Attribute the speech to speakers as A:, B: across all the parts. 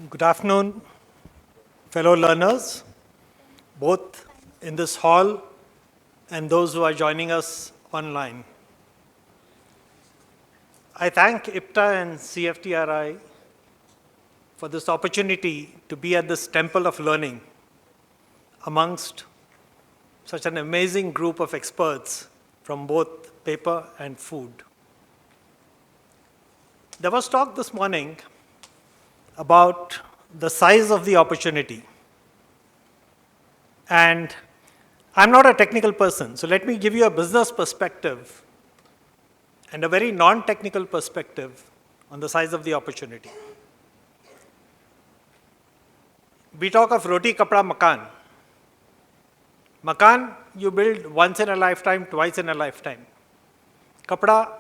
A: Good afternoon, fellow learners, both in this hall and those who are joining us online. I thank IPTA and CFTRI for this opportunity to be at this temple of learning amongst such an amazing group of experts from both paper and food. There was talk this morning about the size of the opportunity. And I'm not a technical person, so let me give you a business perspective and a very non-technical perspective on the size of the opportunity. We talk of roti, kapda, makan. Makan, you build once in a lifetime, twice in a lifetime. Kapda,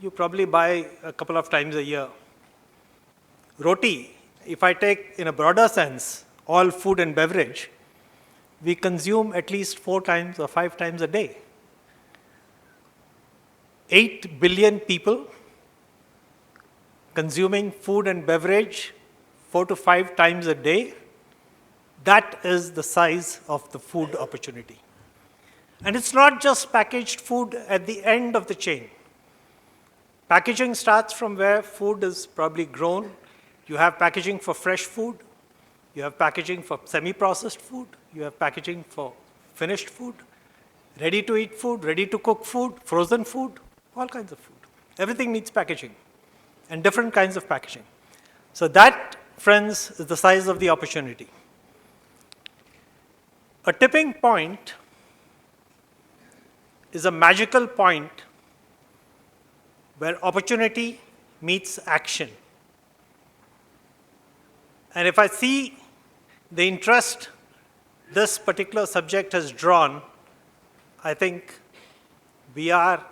A: you probably buy a couple of times a year. Roti, if I take in a broader sense, all food and beverage, we consume at least 4 times or 5 times a day. 8 billion people consuming food and beverage 4 to 5 times a day. That is the size of the food opportunity. And it's not just packaged food at the end of the chain. Packaging starts from where food is probably grown. You have packaging for fresh food. You have packaging for semi-processed food. You have packaging for finished food, ready-to-eat food, ready-to-cook food, frozen food, all kinds of food. Everything needs packaging and different kinds of packaging. So that, friends, is the size of the opportunity. A tipping point is a magical point where opportunity meets action. And if I see the interest this particular subject has drawn, I think we are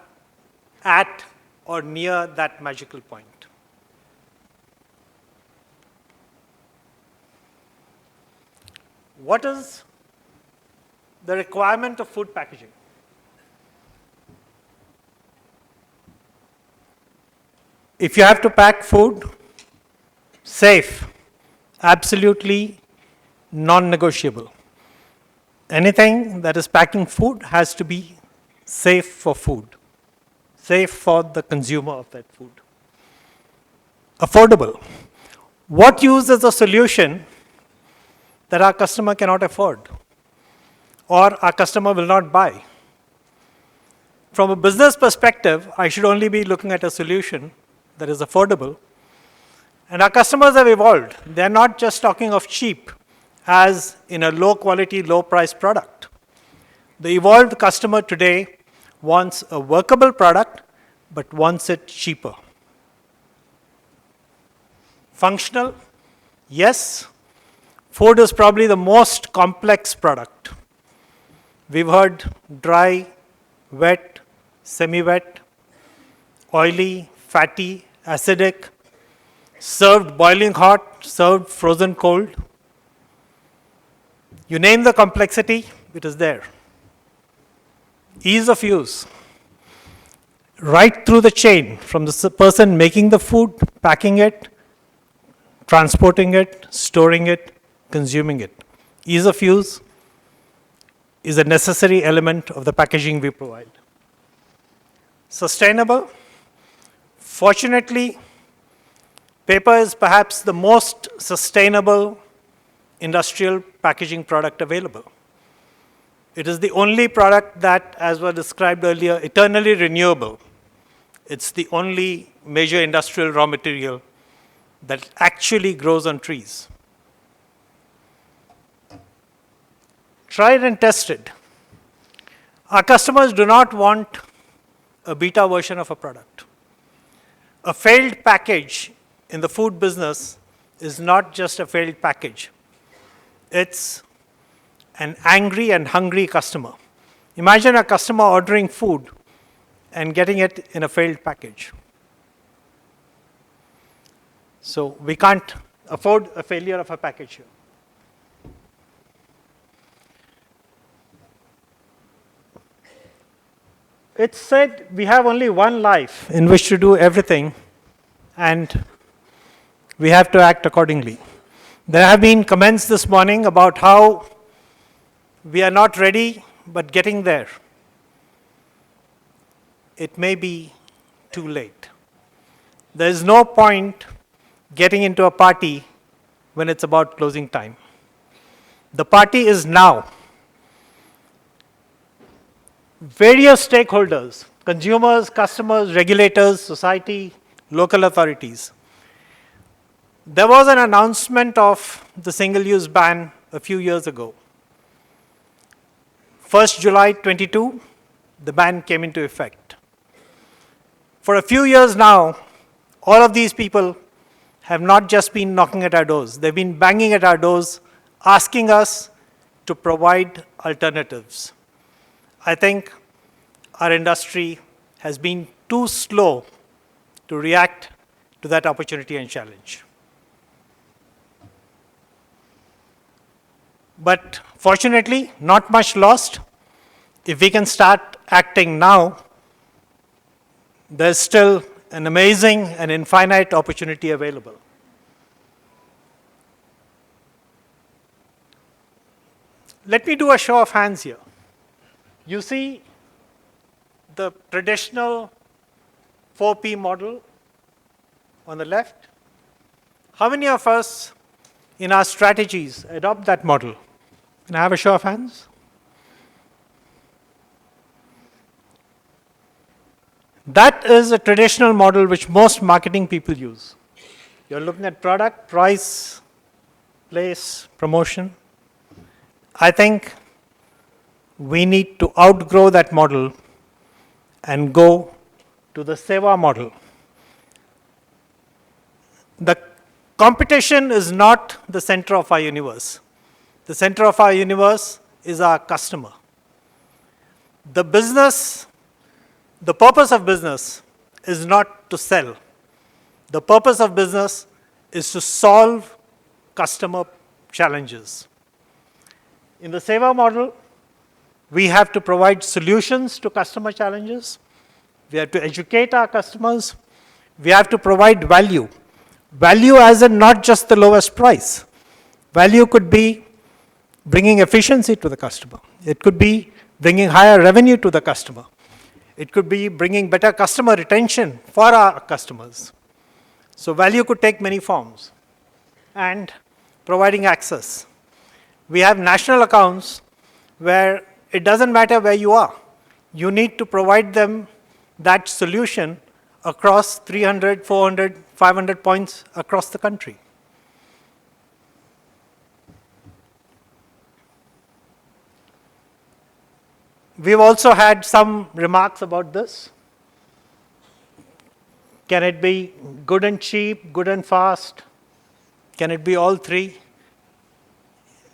A: at or near that magical point. What is the requirement of food packaging? If you have to pack food, safe, absolutely non-negotiable. Anything that is packing food has to be safe for food, safe for the consumer of that food. Affordable. What use is a solution that our customer cannot afford or our customer will not buy? From a business perspective, I should only be looking at a solution that is affordable. And our customers have evolved. They're not just talking of cheap as in a low quality, low price product. The evolved customer today wants a workable product, but wants it cheaper. Functional, yes. Food is probably the most complex product. We've heard dry, wet, semi-wet, oily, fatty, acidic, served boiling hot, served frozen cold. You name the complexity, it is there. Ease of use. Right through the chain, from the person making the food, packing it, transporting it, storing it, consuming it. Ease of use is a necessary element of the packaging we provide. Sustainable. Fortunately, paper is perhaps the most sustainable industrial packaging product available. It is the only product that, as was described earlier, eternally renewable. It's the only major industrial raw material that actually grows on trees. Tried and tested. Our customers do not want a beta version of a product. A failed package in the food business is not just a failed package. It's an angry and hungry customer. Imagine a customer ordering food and getting it in a failed package. So we can't afford a failure of a package here. It's said we have only one life in which to do everything, and we have to act accordingly. There have been comments this morning about how we are not ready, but getting there. It may be too late. There is no point getting into a party when it's about closing time. The party is now. Various stakeholders, consumers, customers, regulators, society, local authorities. There was an announcement of the single-use ban a few years ago. 1st July 22, the ban came into effect. For a few years now, all of these people have not just been knocking at our doors. They've been banging at our doors, asking us to provide alternatives. I think our industry has been too slow to react to that opportunity and challenge. But fortunately, not much lost. If we can start acting now, there's still an amazing and infinite opportunity available. Let me do a show of hands here. You see the traditional 4P model on the left. How many of us in our strategies adopt that model? Can I have a show of hands? That is a traditional model which most marketing people use. You're looking at product, price, place, promotion. I think we need to outgrow that model and go to the Seva model. The competition is not the center of our universe. The center of our universe is our customer. The purpose of business is not to sell. The purpose of business is to solve customer challenges. In the Seva model, we have to provide solutions to customer challenges. We have to educate our customers. We have to provide value. Value as in not just the lowest price. Value could be bringing efficiency to the customer. It could be bringing higher revenue to the customer. It could be bringing better customer retention for our customers. So value could take many forms. And providing access. We have national accounts where it doesn't matter where you are. You need to provide them that solution across 300, 400, 500 points across the country. We've also had some remarks about this. Can it be good and cheap, good and fast? Can it be all three?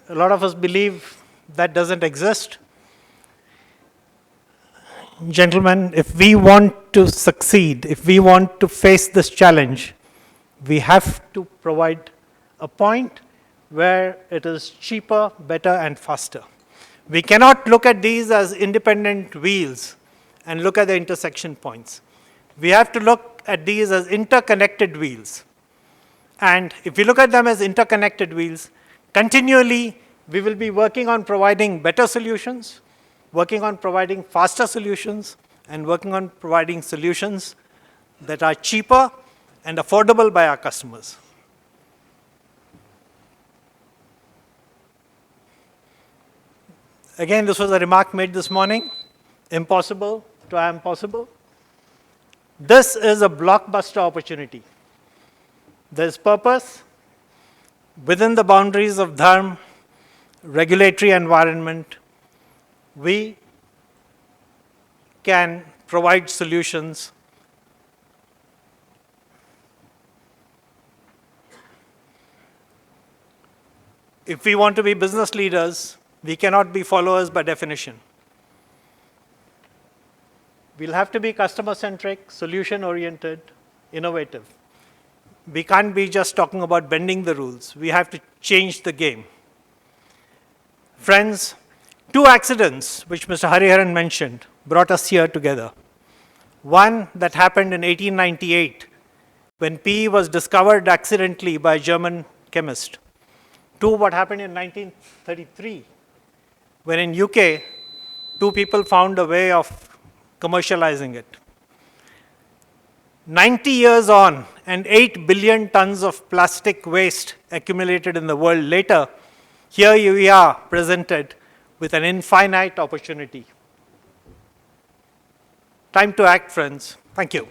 A: A lot of us believe that doesn't exist. Gentlemen, if we want to succeed, if we want to face this challenge, we have to provide a point where it is cheaper, better, and faster. We cannot look at these as independent wheels and look at the intersection points. We have to look at these as interconnected wheels. And if we look at them as interconnected wheels, continually we will be working on providing better solutions, working on providing faster solutions, and working on providing solutions that are cheaper and affordable by our customers. Again, this was a remark made this morning. Impossible to I am possible. This is a blockbuster opportunity. There's purpose within the boundaries of dharma, regulatory environment. We can provide solutions. If we want to be business leaders, we cannot be followers by definition. We'll have to be customer-centric, solution-oriented, innovative. We can't be just talking about bending the rules. We have to change the game. Friends, 2 accidents, which Mr. Hariharan mentioned, brought us here together. One that happened in 1898 when PE was discovered accidentally by a German chemist, to what happened in 1933, when in UK, two people found a way of commercializing it. 90 years on, and 8 billion tons of plastic waste accumulated in the world later, here we are presented with an infinite opportunity. Time to act, friends. Thank you.